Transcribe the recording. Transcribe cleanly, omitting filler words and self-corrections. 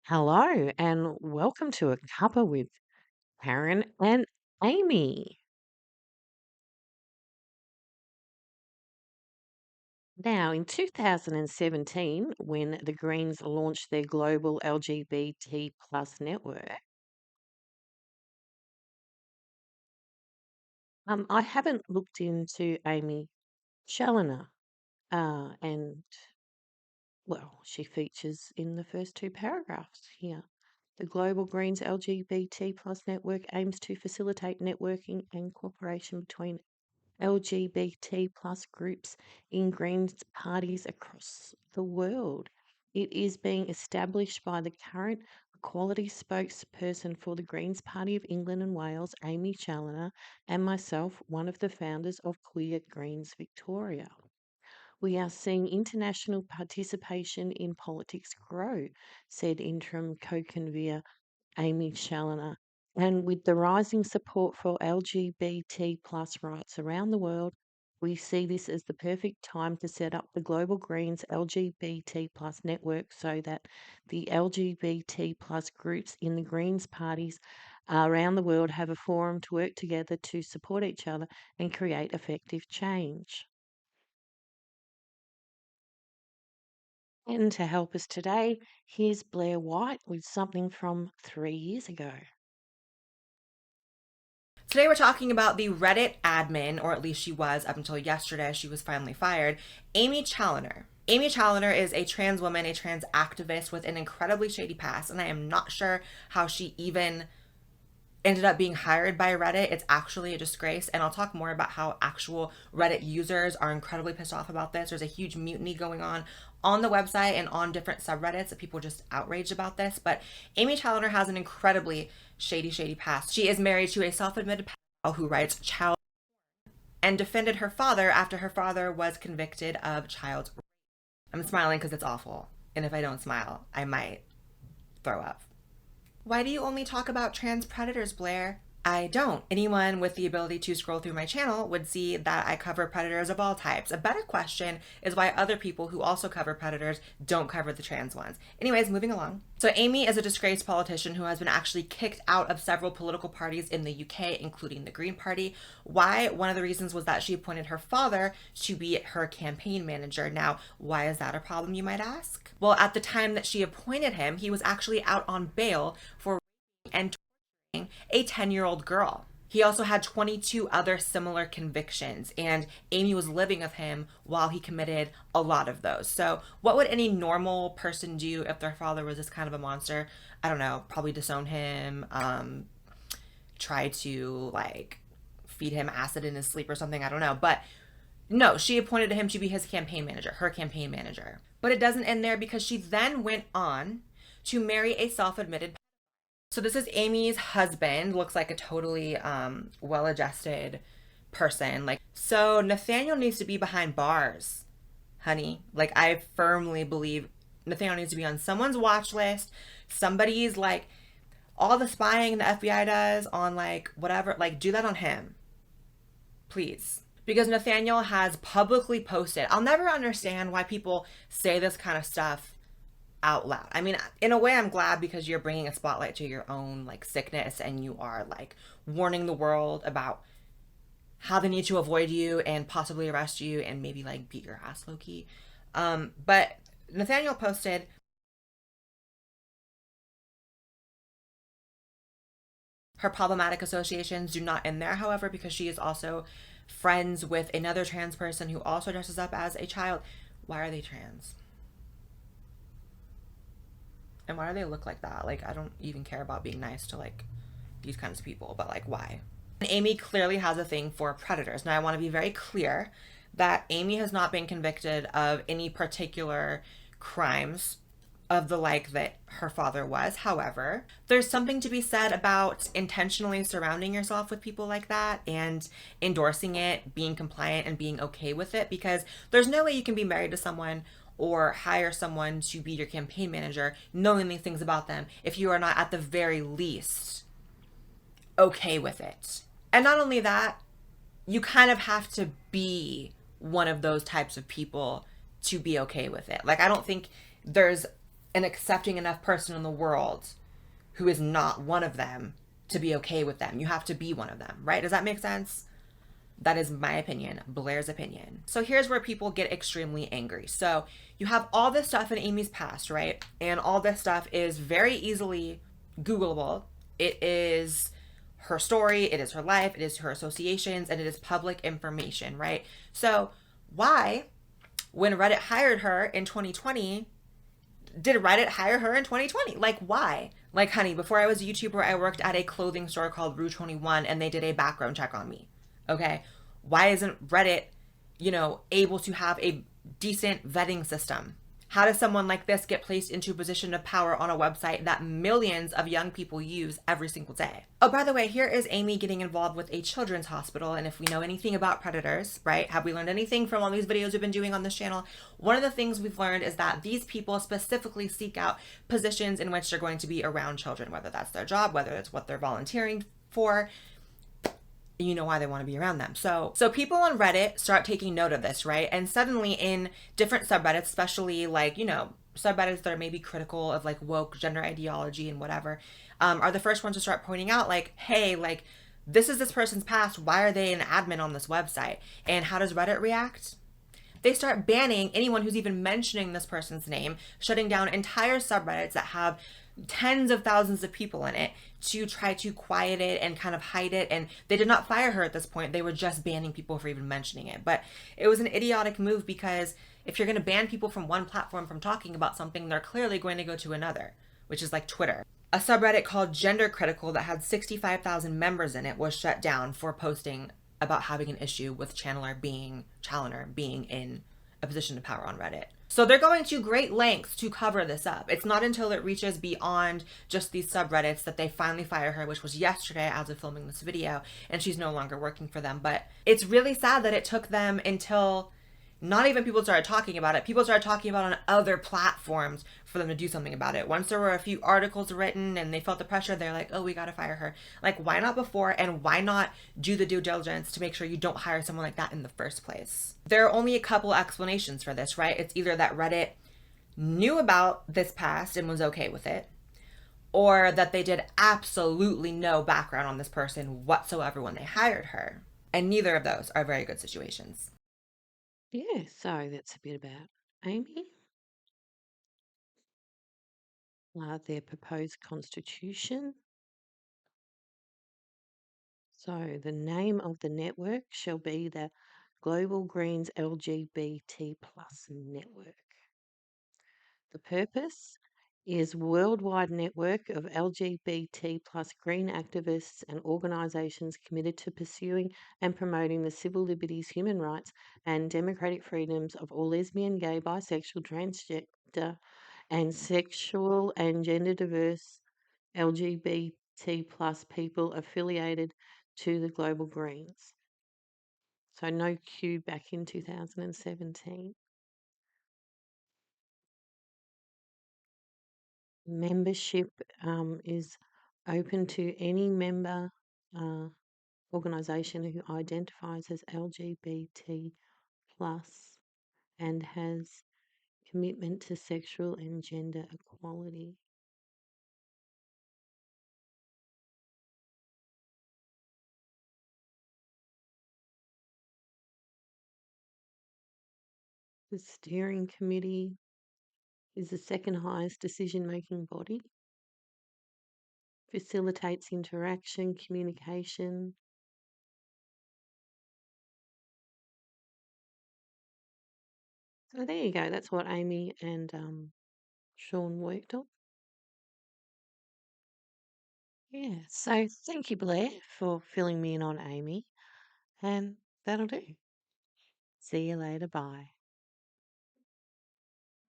Hello and welcome to A Cuppa with Karen and Amy. Now, in 2017, when the Greens launched their global LGBT plus network, I haven't looked into Aimee Challenor, and well, she features in the first two paragraphs here. The Global Greens LGBT plus network aims to facilitate networking and cooperation between LGBT plus groups in Greens parties across the world. It is being established by the current equality spokesperson for the Greens Party of England and Wales, Aimee Challenor, and myself, one of the founders of Queer Greens Victoria. We are seeing international participation in politics grow, said interim co-convener Aimee Challenor. And with the rising support for LGBT plus rights around the world, we see this as the perfect time to set up the Global Greens LGBT plus network so that the LGBT plus groups in the Greens parties around the world have a forum to work together to support each other and create effective change. And to help us today, here's Blair White with something from 3 years ago. Today we're talking about the Reddit admin, or at least she was up until yesterday. She was finally fired. Aimee Challenor. Aimee Challenor is a trans woman, a trans activist with an incredibly shady past, and I am not sure how she even ended up being hired by Reddit. It's actually a disgrace, and I'll talk more about how actual Reddit users are incredibly pissed off about this. There's a huge mutiny going on the website and on different subreddits that people are just outraged about this. But Aimee Challenor has an incredibly shady past. She is married to a self-admitted pedophile who writes child and defended her father after her father was convicted of child rape. I'm smiling because it's awful, and if I don't smile, I might throw up. Why do you only talk about trans predators, Blair? I don't. Anyone with the ability to scroll through my channel would see that I cover predators of all types. A better question is why other people who also cover predators don't cover the trans ones. Anyways, moving along. So Aimee is a disgraced politician who has been actually kicked out of several political parties in the UK, including the Green Party. Why? One of the reasons was that she appointed her father to be her campaign manager. Now, why is that a problem, you might ask? Well, at the time that she appointed him, he was actually out on bail for and a 10-year-old girl. He also had 22 other similar convictions, and Aimee was living with him while he committed a lot of those. So, what would any normal person do if their father was this kind of a monster? I don't know, probably disown him, try to like feed him acid in his sleep or something. I don't know. But no, she appointed him to be his campaign manager, her campaign manager. But it doesn't end there because she then went on to marry a self admitted. So this is Aimee's husband. Looks like a totally well-adjusted person. Like, so Nathaniel needs to be behind bars, honey. Like, I firmly believe Nathaniel needs to be on someone's watch list. Somebody's like all the spying the FBI does on like whatever. Like, do that on him, please. Because Nathaniel has publicly posted. I'll never understand why people say this kind of stuff out loud. I mean, in a way, I'm glad because you're bringing a spotlight to your own like sickness and you are like warning the world about how they need to avoid you and possibly arrest you and maybe like beat your ass low key. But Nathaniel posted, her problematic associations do not end there, however, because she is also friends with another trans person who also dresses up as a child. Why are they trans? And why do they look like that? Like, I don't even care about being nice to like these kinds of people, but like, why? And Aimee clearly has a thing for predators. Now, I want to be very clear that Aimee has not been convicted of any particular crimes of the like that her father was. However, there's something to be said about intentionally surrounding yourself with people like that and endorsing it, being compliant, and being okay with it, because there's no way you can be married to someone or hire someone to be your campaign manager knowing these things about them if you are not at the very least okay with it. And not only that, you kind of have to be one of those types of people to be okay with it. Like, I don't think there's an accepting enough person in the world who is not one of them to be okay with them. You have to be one of them, right? Does that make sense? That is my opinion, Blair's opinion. So here's where people get extremely angry. So you have all this stuff in Aimee's past, right? And all this stuff is very easily Googleable. It is her story, it is her life, it is her associations, and it is public information, right? So why, when Reddit hired her in 2020, did Reddit hire her in 2020? Like, why? Like, honey, before I was a YouTuber, I worked at a clothing store called Rue 21 and they did a background check on me. Okay. Why isn't Reddit, able to have a decent vetting system? How does someone like this get placed into a position of power on a website that millions of young people use every single day? Oh, by the way, here is Aimee getting involved with a children's hospital. And if we know anything about predators, right? Have we learned anything from all these videos we've been doing on this channel? One of the things we've learned is that these people specifically seek out positions in which they're going to be around children, whether that's their job, whether it's what they're volunteering for. You know why they want to be around them. So people on Reddit start taking note of this, right? And suddenly in different subreddits, especially like, subreddits that are maybe critical of like woke gender ideology and whatever, are the first ones to start pointing out like, hey, like this is this person's past. Why are they an admin on this website? And how does Reddit react? They start banning anyone who's even mentioning this person's name, shutting down entire subreddits that have tens of thousands of people in it to try to quiet it and kind of hide it. And they did not fire her at this point. They were just banning people for even mentioning it. But it was an idiotic move because if you're going to ban people from one platform from talking about something, they're clearly going to go to another, which is like Twitter. A subreddit called Gender Critical that had 65,000 members in it was shut down for posting about having an issue with Challenor being in a position of power on Reddit. So they're going to great lengths to cover this up. It's not until it reaches beyond just these subreddits that they finally fire her, which was yesterday as of filming this video, and she's no longer working for them. But it's really sad that it took them until not even people started talking about it. People started talking about it on other platforms for them to do something about it. Once there were a few articles written and they felt the pressure, they're like, oh, we got to fire her. Like, why not before? And why not do the due diligence to make sure you don't hire someone like that in the first place? There are only a couple explanations for this, right? It's either that Reddit knew about this past and was okay with it, or that they did absolutely no background on this person whatsoever when they hired her. And neither of those are very good situations. Yeah, so that's a bit about Aimee, their proposed constitution. So the name of the network shall be the Global Greens LGBT Plus Network. The purpose is worldwide network of LGBT plus green activists and organisations committed to pursuing and promoting the civil liberties, human rights and democratic freedoms of all lesbian, gay, bisexual, transgender and sexual and gender diverse LGBT plus people affiliated to the Global Greens. So no Q back in 2017. Membership is open to any member organisation who identifies as LGBT plus and has commitment to sexual and gender equality. The steering committee is the second highest decision-making body, facilitates interaction, communication. So there you go. That's what Aimee and Sean worked on. Yeah. So thank you, Blair, for filling me in on Aimee. And that'll do. See you later. Bye.